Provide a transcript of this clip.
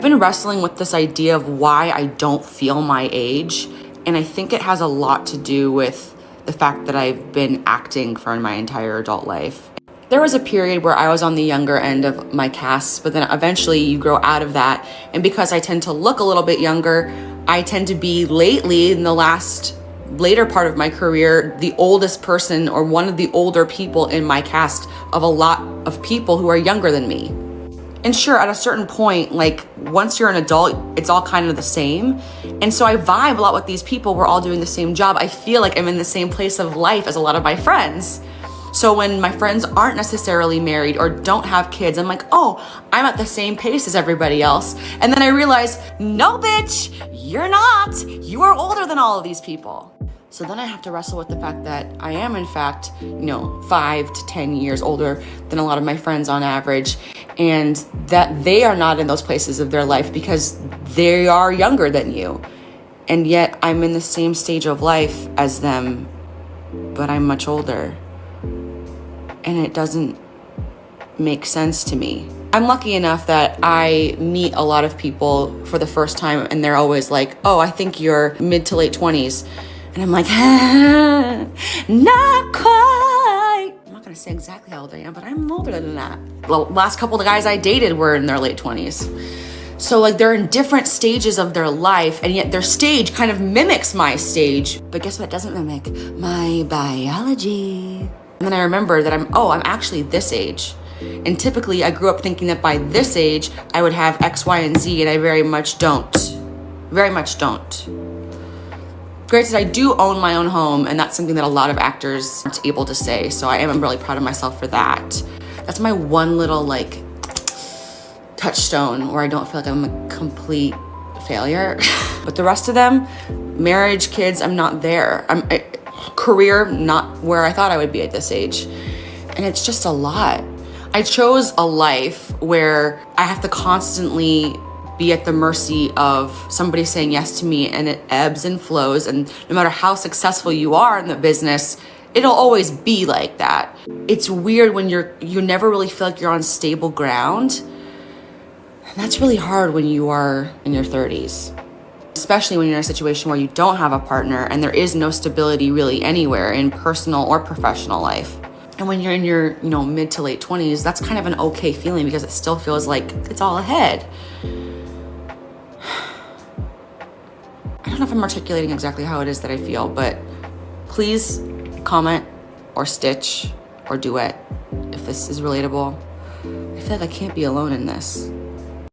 been wrestling with this idea of why I don't feel my age, and I think it has a lot to do with the fact that I've been acting for my entire adult life. There was a period where I was on the younger end of my cast, but then eventually you grow out of that. And because I tend to look a little bit younger, I tend to be lately, in the later part of my career, the oldest person or one of the older people in my cast of a lot of people who are younger than me. And sure, at a certain point, like once you're an adult, it's all kind of the same. And so I vibe a lot with these people. We're all doing the same job. I feel like I'm in the same place of life as a lot of my friends. So when my friends aren't necessarily married or don't have kids, I'm like, oh, I'm at the same pace as everybody else. And then I realize, no, bitch, you're not. You are older than all of these people. So then I have to wrestle with the fact that I am, in fact, 5 to 10 years older than a lot of my friends on average, and that they are not in those places of their life because they are younger than you. And yet I'm in the same stage of life as them, but I'm much older. And it doesn't make sense to me. I'm lucky enough that I meet a lot of people for the first time and they're always like, oh, I think you're mid to late 20s. And I'm like, not quite. I'm not gonna say exactly how old I am, but I'm older than that. The last couple of guys I dated were in their late 20s. So like they're in different stages of their life, and yet their stage kind of mimics my stage. But guess what doesn't mimic? My biology. And then I remember that I'm actually this age. And typically I grew up thinking that by this age, I would have X, Y, and Z, and I very much don't. Very much don't. Granted, I do own my own home, and that's something that a lot of actors aren't able to say, so I am really proud of myself for that. That's my one little, touchstone where I don't feel like I'm a complete failure. But the rest of them, marriage, kids, I'm not there. Career, not where I thought I would be at this age. And it's just a lot. I chose a life where I have to constantly be at the mercy of somebody saying yes to me, and it ebbs and flows, and no matter how successful you are in the business, it'll always be like that. It's weird when you never really feel like you're on stable ground. And that's really hard when you are in your 30s, especially when you're in a situation where you don't have a partner and there is no stability really anywhere in personal or professional life. And when you're in your, mid to late 20s, that's kind of an okay feeling because it still feels like it's all ahead. I don't know if I'm articulating exactly how it is that I feel, but please comment or stitch or duet if this is relatable. I feel like I can't be alone in this.